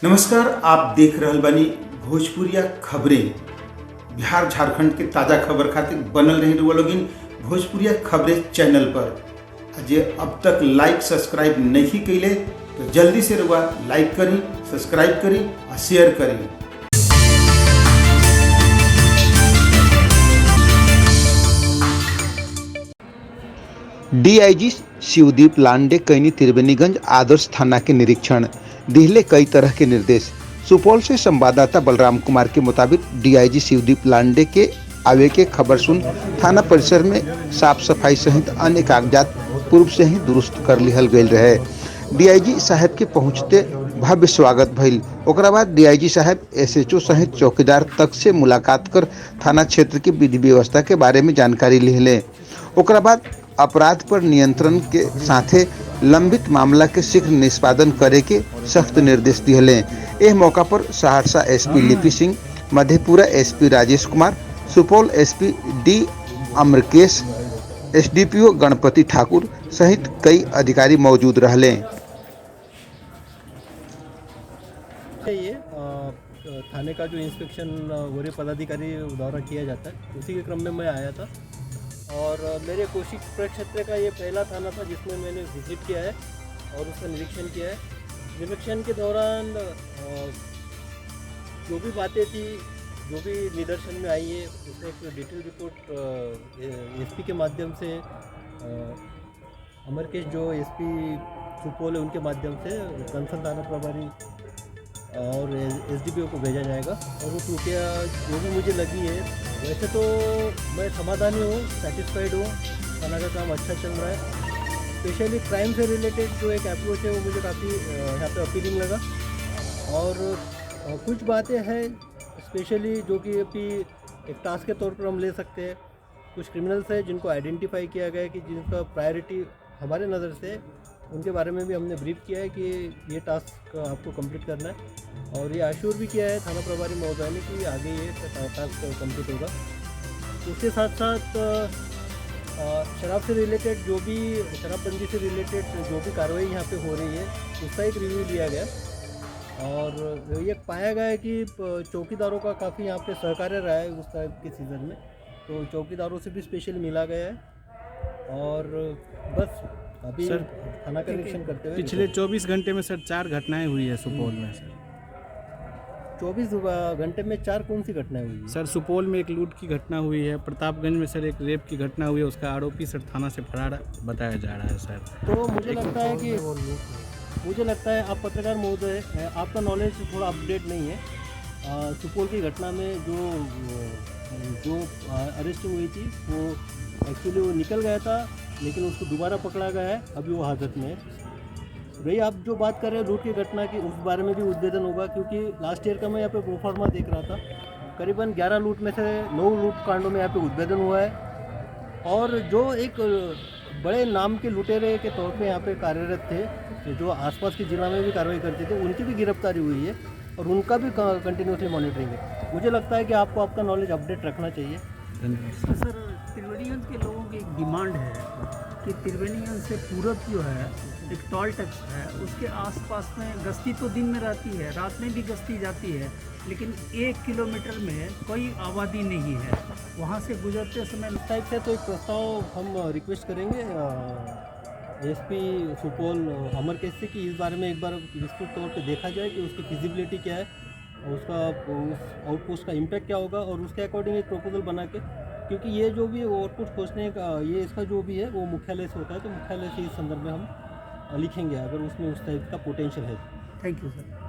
नमस्कार, आप देख रहल बानी भोजपुरिया खबरें। बिहार झारखंड के ताज़ा खबर खातिर बनल रही रुआ लोगिन भोजपुरिया खबरें चैनल पर। जे अब तक लाइक सब्सक्राइब नहीं कैले तो जल्दी से रुआ लाइक करी, सब्सक्राइब करी और शेयर करी। डीआईजी शिवदीप लांडे कैनी त्रिवेणीगंज आदर्श थाना के निरीक्षण, दिहले कई तरह के निर्देश। सुपौल से संवाददाता बलराम कुमार के मुताबिक डीआईजी शिवदीप लांडे के आवे के खबर सुन थाना परिसर में साफ सफाई सहित अन्य कागजात पूर्व से ही दुरुस्त कर लिहल गयल रहे। डीआईजी साहब के पहुंचते भव्य स्वागत भइल। ओकरा बाद डीआईजी साहब एसएचओ सहित चौकीदार तक से मुलाकात कर थाना क्षेत्र की विधि व्यवस्था के बारे में जानकारी लिहले। ओकरा बाद अपराध पर नियंत्रण के साथे लंबित मामला के शीघ्र निष्पादन करे के सख्त निर्देश दिहले। एह मौका पर Saharsa SP Lipi Singh, Madhepura SP Rajesh Kumar, Supaul SP D Amarkesh, SDPO Ganpati Thakur सहित कई अधिकारी मौजूद रहले। ये थाने का जो इंस्पेक्शन वरीय पदाधिकारी द्वारा किया जाता है, उसी के क्रम में मैं आया था और मेरे कोशी प्रक्षेत्र का ये पहला थाना था जिसमें मैंने विजिट किया है और उसका निरीक्षण किया है। निरीक्षण के दौरान जो भी बातें थी, जो भी निदर्शन में आई है, उसमें एक डिटेल रिपोर्ट एसपी के माध्यम से, अमरकेश जो एसपी सुपौल है उनके माध्यम से कंसल थाना प्रभारी और एसडीपीओ को भेजा जाएगा। और वो त्रुटियाँ जो भी मुझे लगी है, वैसे तो मैं समाधानी हूँ, सेटिस्फाइड हूँ, थाना का काम अच्छा चल रहा है। स्पेशली क्राइम से रिलेटेड जो एक अप्रोच है वो मुझे काफ़ी यहाँ पे अपीलिंग लगा। और कुछ बातें हैं स्पेशली जो कि अभी एक टास्क के तौर पर हम ले सकते हैं। कुछ क्रिमिनल्स हैं जिनको आइडेंटिफाई किया गया है कि जिनका प्रायोरिटी हमारे नज़र से, उनके बारे में भी हमने ब्रीफ किया है कि ये टास्क आपको कंप्लीट करना है। और ये आश्योर भी किया है थाना प्रभारी महोदय ने कि आगे ये टास्क कंप्लीट होगा। उसके साथ साथ शराब से रिलेटेड जो भी, शराबबंदी से रिलेटेड जो भी कार्रवाई यहाँ पे हो रही है, उसका एक रिव्यू लिया गया और ये पाया गया है कि चौकीदारों का काफ़ी यहाँ पे सहकार्य रहा है उस टाइप के सीज़न में, तो चौकीदारों से भी स्पेशल मिला गया है। और बस अभी सर, थाना का निरीक्षण करते हुए पिछले 24 घंटे में सर 4 घटनाएं हुई है सुपौल में। सर 24 घंटे में 4 कौन सी घटनाएं हुई है? सर सुपौल में एक लूट की घटना हुई है, प्रतापगंज में सर एक रेप की घटना हुई है, उसका आरोपी सर थाना से फरार बताया जा रहा है सर। तो मुझे लगता है आप पत्रकार महोदय हैं, आपका नॉलेज थोड़ा अपडेट नहीं है। सुपौल की घटना में जो अरेस्ट हुई थी वो एक्चुअली वो निकल गया था, लेकिन उसको दोबारा पकड़ा गया है, अभी वो हाजत में है। रही आप जो बात कर रहे हैं लूट की घटना की, उस बारे में भी उद्भेदन होगा, क्योंकि लास्ट ईयर का मैं यहाँ पे प्रोफार्मा देख रहा था, करीबन 11 लूट में से 9 लूट कांडों में यहाँ पे उद्भेदन हुआ है। और जो एक बड़े नाम के लुटेरे के तौर पे यहाँ पे कार्यरत थे, जो आसपास के जिला में भी कार्रवाई करते थे, उनकी भी गिरफ्तारी हुई है और उनका भी कंटिन्यूसली मॉनिटरिंग है। मुझे लगता है कि आपको आपका नॉलेज अपडेट रखना चाहिए। धन्यवाद सर, त्रिवेणीगंज के लोगों की एक डिमांड है कि त्रिवेणीगंज से पूरब जो है एक टोल टैक्स है, उसके आसपास में गश्ती तो दिन में रहती है, रात में भी गश्ती जाती है, लेकिन 1 किलोमीटर में कोई आबादी नहीं है। वहाँ से गुजरते समय इस टाइप से तो एक प्रस्ताव हम रिक्वेस्ट करेंगे एसपी सुपौल अमरकेश से कि इस बारे में एक बार विस्तृत तौर पे देखा जाए कि उसकी फिजिबिलिटी क्या है और उसका उस आउटपोस्ट का इम्पैक्ट क्या होगा, और उसके अकॉर्डिंग एक प्रपोजल बना के, क्योंकि ये जो भी आउटपुट खोजने का ये इसका जो भी है वो मुख्यालय से होता है, तो मुख्यालय से इस संदर्भ में हम लिखेंगे अगर उसमें उस टाइप का पोटेंशियल है। Thank you sir.